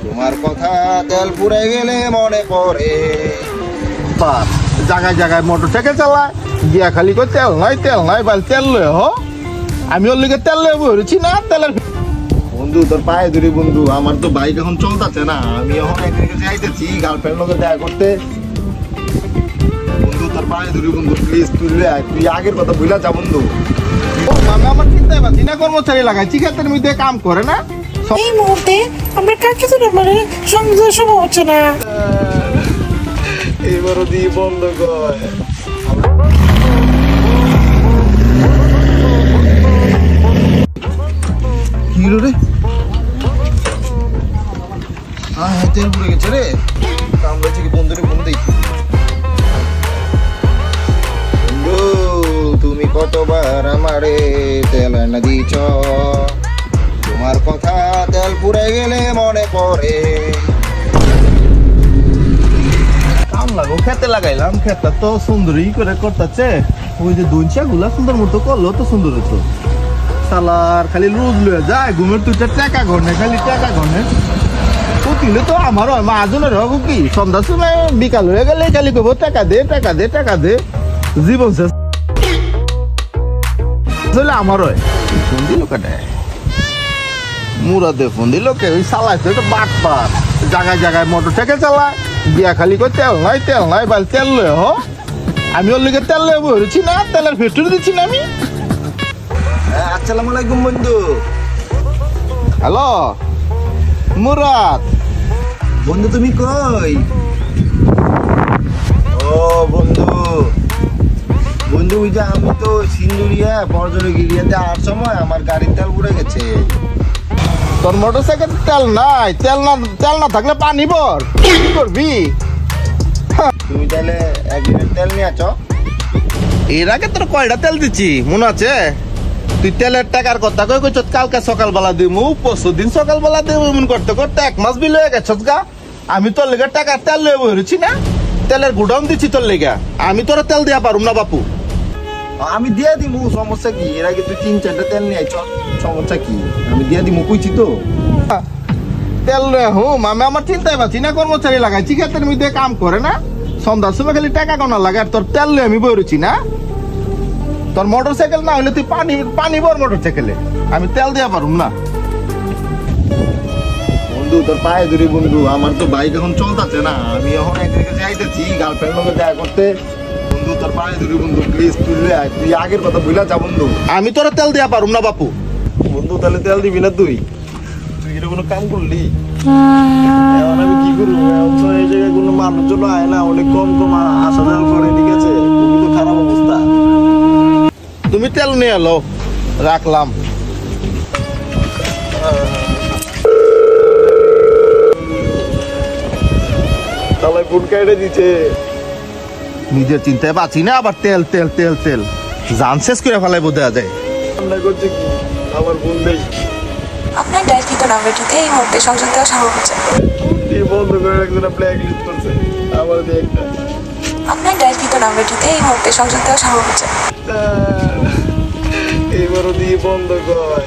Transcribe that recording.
তোমার কথা তেল পুড়ে গেলে মনে পড়ে। জায়গায় জায়গায় মোটরসাইকেল চালায় গিয়া খালি করে তেল নাই বাল তেল লয়ে হ। আমি ওর লিগে তেল লয়ে বলেছি না তেলের। বন্ধু তোর পায়ে ধরি বন্ধু, আমার তো বাইক এখন চলতেছে না, আমি এখন একদিকে যাইতেছি গার্লফ্রেন্ড লোকে দেখা করতে। বন্ধু তোর পায়ে ধরি বন্ধু, প্লিজ তুই আগের কথা ভুলা যা বন্ধু। আমি আমার চিন্তায় পাচ্ছি না, কর্মচারী লাগাই চিকাতের মধ্যে কাম করে না। এই মুহূর্তে আমরা কাকে তো মানে সংযোগ সম্ভব হচ্ছে না। এবারও দিয়ে বন্ধ কর। কি হলো রে? হ্যাঁ তেল পুড়ে গেছে রে। কামড়ে থেকে বন্ধুরে ফোন দেই। বন্ধু তুমি কতবার আমারে তেল এনে দিছ, তোমার কথা তেল পুড়ে গেলে মনে পড়ে। কাম লাগো খেতে লাগাইলাম, খেতটা তো সুন্দরই করে করতেছে। ওই যে দুইটা গুলা সুন্দর মতো করলো তো সুন্দর হতো। সালার খালি রোজ লয়ে যায় ঘুমের তুইটা টাকা ঘনে, খালি টাকা ঘনে। উঠিলে তো আমার হয় মাহাজনের হবো কি, সন্ধ্যার সময় বিকাল হয়ে গেলে খালি কব টাকা দে টাকা দে টাকা দে, জীবন শেষ আমার হয়। ফোন দিল কেটে মুরাদে ফোন দিল কে, ওই চালাইছে তো বাট পাট জায়গায় জায়গায় মোটরসাইকেল চালায় গিয়া খালি করে তেল নাই বাল তেল লয়ে হ। আমি ওর লিগে তেল লয়ে বলেছি না, তেলের ফ্যাক্টরি দিচ্ছি না আমি। আসসালামু আলাইকুম বন্ধু। হ্যালো মুরাদ। বন্ধু তুমি কই? ও বন্ধু বন্ধু ওই যে আমি তো সিন্দুরিয়া বর্জরে গিরিয়াতে আসার সময় আমার গাড়ির তেল পুড়ে গেছে। তোর মোটরসাইকেল তেল নাই, তেল না থাকলে পানি ভর, কি করবি? তুমি তাহলে 1 লিটার তেল নিয়ে আছো। এর আগে তোর কয়টা তেল দিচ্ছি মনে আছে? তুই তেলের টাকার কথা কই কইছ কালকে সকালবেলা দিমু, পরশু দিন সকালবেলা দিমু, এমন করতে করতে 1 মাস বিল হয়ে গেছস গা। আমি তোর লেগে টাকার তেল লয়ে বইছি না, তেলের গুডাউন দিচ্ছি তোর লেগে। আমি তোর তেল দিয়া পারুম না বাপু। আমি দিয়ে দিমু, সমস্যা কি? এর আগে তুই 3-4টা তেল নিয়ে আইছ, সমস্যা কি? আমি দিয়ে দিমু কইছি তো। তেল লয়ে হুম আমি আমার চিন্তায় পাচ্ছি না, কর্মচারী লাগাই চিকাতের মধ্যে কাম করে না, সন্ধ্যার সময় খালি টাকা গোনা লাগে। আর তোর তেল লয়ে আমি বইছি না। তোর মোটরসাইকেল না হলে তুই পানি ভর মোটরসাইকেলে, আমি তেল দিয়া পারুম না। বন্ধু তোর পায়ে ধরি বন্ধু, আমার তো বাইক এখন চলতেছে না, আমি এখন একদিকে যাইতেছি গার্লফ্রেন্ড লোকে দেখা করতে। বন্ধু তোর পায়ে ধরি বন্ধু, প্লিজ তুই আগের কথা ভুলা যা বন্ধু। আমি তোরা তেল দিয়া পারুম না বাপু। বন্ধু তাহলে তেল দিবি না? তুই এটা কোনো কাম করলি? এখন আমি কি করবো? এখন তো এই জায়গায় কোনো মানুষজন আয় না, অনেক কম আসা যাওয়া করে, ঠিক আছে? খুবই তো খারাপ অবস্থা। তুমি তেল নিয়ে এলো, রাখলাম। তাহলে ফুড কেটে দিচ্ছে। নিজের চিন্তায় বাঁচি না, আবার তেল তেল তেল তেল জান শেষ করে ফেলাই বোঝা যায়। রান্না করছে কি আমার বোন নেই। আপনার ডায়ালকৃত নাম্বারটিতে এই মুহূর্তে সংযোগ দেওয়া সম্ভব হচ্ছে। এই বন্ধ করে একজন ব্ল্যাক লিস্ট করছে আমার দিয়ে একটা। আপনার ডায়ালকৃত নাম্বারটিতে এই মুহূর্তে সংযোগ দেওয়া সম্ভব হচ্ছে। এবারও দিয়ে বন্ধ কর।